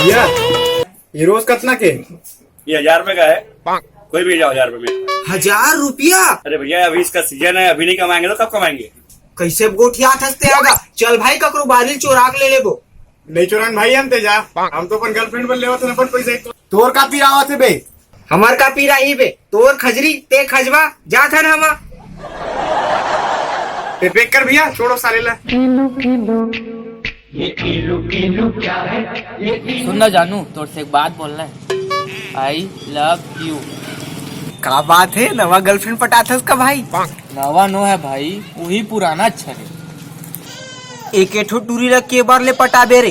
भैया ये रोज कितना के? ये 1000 रुपए का है। कोई भी जाओ 1000 रुपए में। 1000 रुपया? अरे भैया अभी इसका सीजन है, अभी नहीं कमाएंगे तो कब कमाएंगे? कैसे गोठिया थसते आगा? चल भाई ककरो बारिल चोरा के ले लेबो। नहीं चुरान भाई हम तेजा, हम तो अपन गर्लफ्रेंड बन लेवा तो अपन पैसा तोर का पी आवा थे बे। हमार का पीरा ही बे, तोर खजरी ते खजवा जा था ना हमा। पैक कर भैया, छोड़ो साले ला। सुन ना जानू, तोर से एक बात बोलना है। I love you. का बात है? नवा गर्लफ्रेंड पटाथस का भाई? नवा नो है भाई, वही पुराना अच्छा है। एक ठो टूरी रख के बार ले पटा बे रे।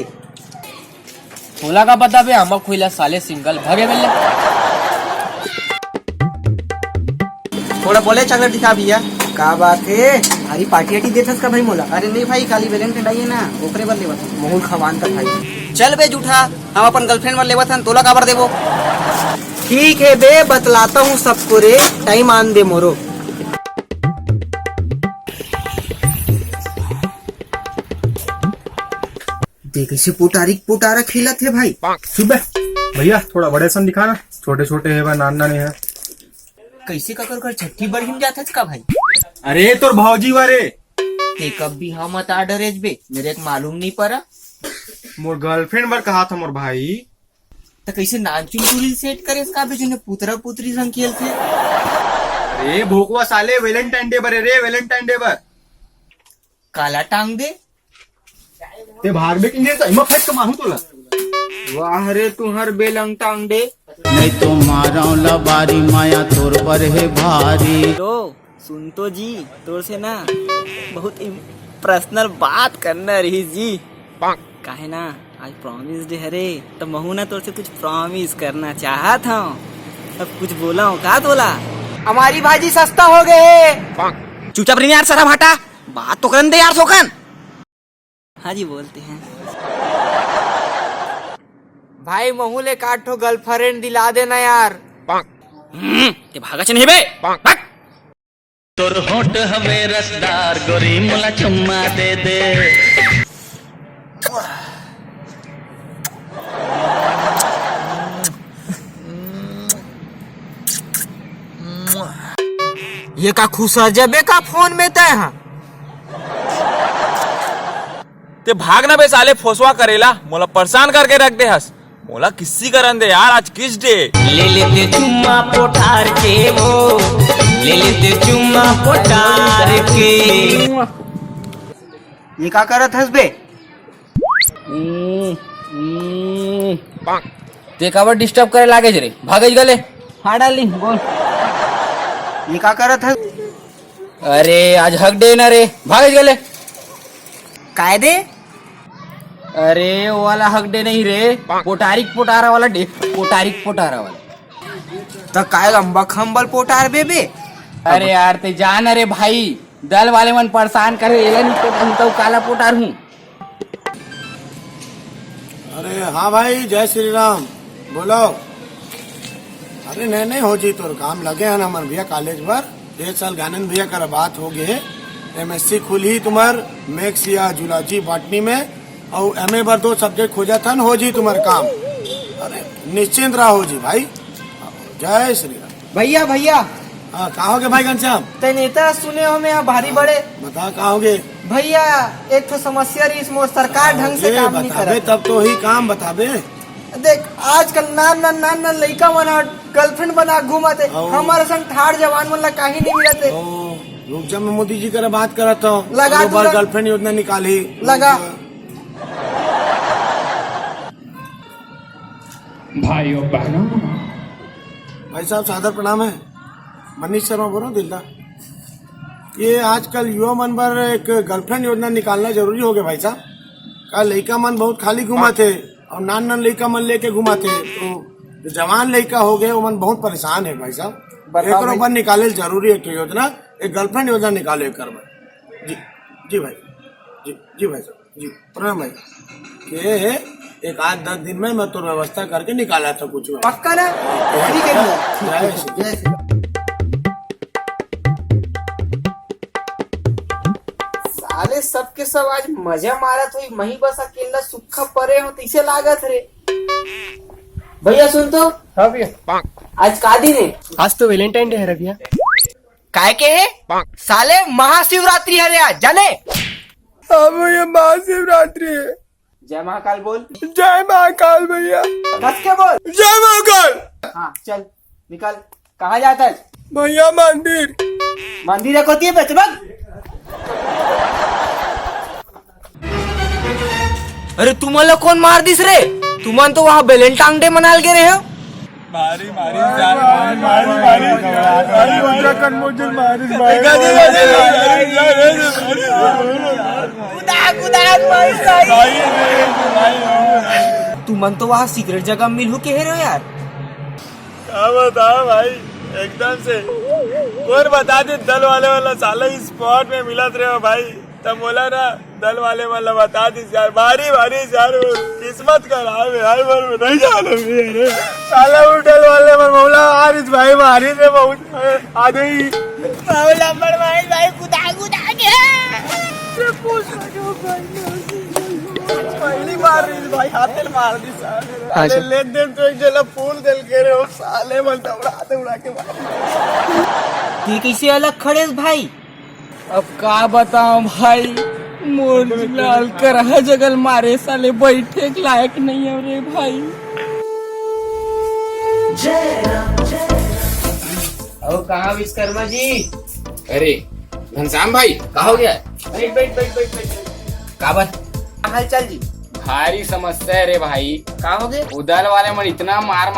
खोला का पता बे, हम खोला साले सिंगल भगे मिल। थोड़ा बोले चॉकलेट दिखा भैया। का बात है? भारी पार्टी आटी देथस का भाई मोला? अरे नहीं भाई, खाली वैलेंटाइन आई है ना, ओकरे बर लेवत मोहन खवान का भाई। चल बे जूठा, हम अपन गर्लफ्रेंड बर लेवत हन, तोला काबर देबो? ठीक है बे, बतलाता हूँ सबको रे, टाइम आन दे मोरो। देख इसे पोटारा खेला थे भाई। सुबह भैया थोड़ा बड़े सन दिखाना, छोटे छोटे है नान नाने है। कैसे ककर कर छठी बढ़िम जाता का भाई? अरे तोर भौजी वारे ते कब भी हम मत आडरेज बे, मेरे को मालूम नहीं पड़ा। मोर गर्लफ्रेंड बर कहा था मोर भाई। तो कैसे नाचुन दूरी सेट करे इसका भी, जो पुतरा पुतरी संग खेल थे। अरे भोकवा साले, वैलेंटाइन डे बर रे, वैलेंटाइन डे बर काला टांग दे ते भाग बे किने तो इमा फाइट कमाहू तोला। वाह रे तुहर बेलंग टांग दे। नहीं तो मारा बारी माया तोर पर है भारी। तो सुन तो जी, तोर से ना बहुत पर्सनल बात करना रही जी। काहे ना आज प्रॉमिस डे हरे, तो महू ना तोर से कुछ प्रॉमिस करना चाहत हूँ। अब कुछ बोला हूँ का तोला? हमारी भाजी सस्ता हो गए। चुपचाप रही यार, सारा भाटा बात तो करन दे यार सोकन। हाँ जी बोलते हैं भाई, महू ले काठो गर्लफ्रेंड दिला देना यार। ते भागा च नहीं बे। तोर होठ हमें रसदार, गोरी मुला चुम्मा दे दे। ये का खुशा जबे का फोन में तय हाँ? ते भागना बे साले, फोसवा करेला मोला परेशान करके रख दे हस। मोला किसी करन दे यार, आज किस डे? ले लेते चुम्मा पोटार के वो, ले लेते चुम्मा पोटार के। ये का करत हस बे? ते काबर डिस्टर्ब करे लागे रे, भागे गले। हाँ डाली बोल। ये का करत हस? अरे आज हक डे ना रे, भागे गले। कायदे? अरे वो वाला हक डे नहीं रे, पोटारिक पोटारा वाला डे, पोटारिक पोटारा वाला। तो काय लंबा खंबल पोटार बे? अरे यार ते जान, अरे भाई दल वाले मन परेशान करे, एला नहीं तो काला पोटार हूँ। अरे हाँ भाई, जय श्री राम, बोलो। अरे नहीं हो जी, तोर काम लगे हैं हमारे भैया कॉलेज पर। 1 साल गानन भैया का बात हो गए, MSc खुली तुम्हार मैथ्स या जूलॉजी बॉटनी में, और MA पर 2 सब्जेक्ट खोजा था न, हो जी तुम्हारे काम। अरे निश्चिंत रहो जी भाई, जय श्री राम। भैया हाँ कहा होगे भाई घनश्याम? ते नेता सुने हो मैं भारी बड़े। बता कहा होगे भैया? एक तो समस्या रही, इसमें सरकार ढंग से काम नहीं कर बताबे, तब तो ही काम बताबे। देख आजकल नान लड़का बना गर्लफ्रेंड बना घूमते, हमारे संग ठाड़ जवान मन कहीं नहीं मिलते। रुक जा, मैं मोदी जी का बात करता हूँ। लगा गर्लफ्रेंड योजना निकाली लगा। भाइयों बहनों, भाई साहब सादर प्रणाम है। मनीष शर्मा बोल रहा हूँ दिलदा। ये आजकल युवा मन पर एक गर्लफ्रेंड योजना निकालना जरूरी हो गया भाई साहब। कल लड़का मन बहुत खाली घुमा थे, और नान लड़का मन लेके घुमा थे, तो जो जवान लड़का हो गए वो मन बहुत परेशान है भाई साहब। एक बार निकाले जरूरी है योजना, एक गर्लफ्रेंड योजना निकाले कर भाई। जी भाई, जी भाई साहब, जी प्रणाम भाई। ये है एक 8-10 दिन में मैं तो व्यवस्था करके निकाला था कुछ। पक्का ना? ठीक है भैया। साले सबके सब आज मजा मारत हुई, मही बस अकेला सुखा परे हो, तीसे लागत रे। भैया सुन तो, हाँ भैया, आज का दिन है? आज तो वैलेंटाइन डे है रे भैया। काय के है साले? महाशिवरात्रि है रे आज, जाने? हाँ भैया, महाशिवरात्रि है। जय महाकाल बोल। जय महाकाल भैया। बस क्या बोल? जय महाकाल। हाँ चल निकल। कहाँ जाता है? भैया मंदिर। मंदिर एक होती है बेचबग। अरे तुम्हाला कोण मार दिस रे? तुमान तो वहाँ वैलेंटाइन डे मनाल गे रहे हो। तुमन तो वहाँ सीक्रेट जगह मिल हो के रहे हो यार। क्या बताओ भाई, एकदम से कौन बता दे, दल वाला साला इस स्पॉट में मिलत रहे हो भाई। तब बोला ना दल वाले वाला बता दी यार, भारी यार वो किस्मत का नाम है यार, पर नहीं जाना मेरे साला वो दल वाले पर मौला हारिस भाई मारी से बहुत आधे ही मौला मरवाई भाई कुदा के पहली बार रिस भाई हाथे मार दी साले। लेन देन तो एक जला फूल दिल के रहे हो साले, मन उड़ा के मार। ये कैसे अलग खड़े भाई? अब का बताऊं भाई, मोर लाल कर जगल मारे साले, बैठे के लायक नहीं है रे भाई। और कहाँ विश्वकर्मा जी? अरे घनश्याम भाई, कहा हो गया? बैठ का बात? हाल चाल जी? भारी समस्या है रे भाई। कहाँ हो गए? उदल वाले मन इतना मार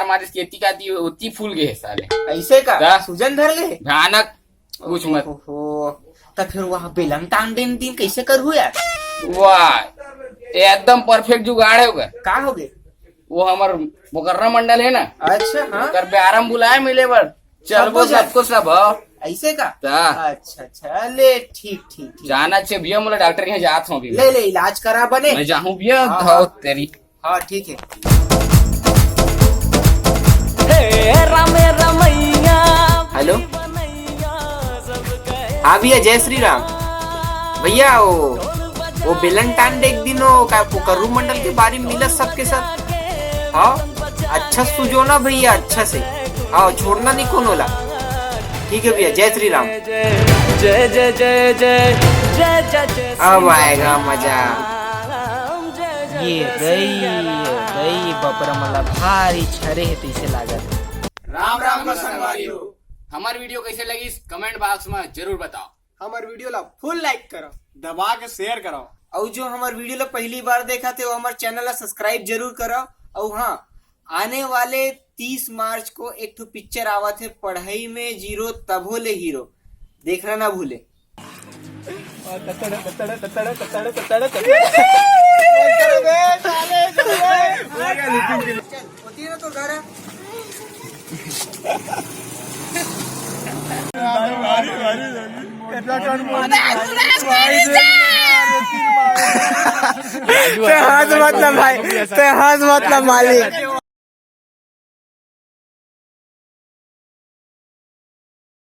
मारिस खेती काती उतनी फूल गए साले। ऐसे का का? सूजन धर ले? भयानक, कुछ मत। ओहो, तो फिर वहाँ बेलंटान दिन कैसे करू यार? वाह, एकदम परफेक्ट जुगाड़ है उधर। कहाँ हो गए? वो हमार मुकर्रम मंडल है ना, अच्छा हाँ, कर ब्यारम बुलाए मिले बर, चल वो सबको सब हाँ। ऐसे का? ता। अच्छा ले ठीक। जाना चाहिए भैया, मुझे डॉक्टर के यहाँ जात हूँ अभी। ले इलाज करा बने। मैं जाऊँ भैया, हाँ, धाओ तेरी। हाँ ठीक है। हेलो हाँ भैया, जय श्री राम। भैया वो बेलंटान डे एक दिन करू मंडल के बारे में मिला सबके साथ। हाँ अच्छा सुजो ना भैया, अच्छा से। हाँ छोड़ना नहीं कौन होला। ठीक है भैया, जय श्री राम। जय जय जय जय जय जय जय अब आएगा मजा। ये रही बपरा मला भारी छरे है तैसे लागत। राम संगवारी हो। हमारी वीडियो कैसे लगी कमेंट बॉक्स में जरूर बताओ। हमारे वीडियो ला फुल लाइक करो, दबा के शेयर करो। और जो हमारे वीडियो ला पहली बार देखा थे वो हमारे चैनल ला सब्सक्राइब जरूर करो। और हाँ, आने वाले 30 मार्च को एक तो पिक्चर आवा थे, पढ़ाई में जीरो तब होले हीरो, देखना ना भूले। होती है ना तो घर हाथ मतलब भाई, हाथ मतलब मालिक।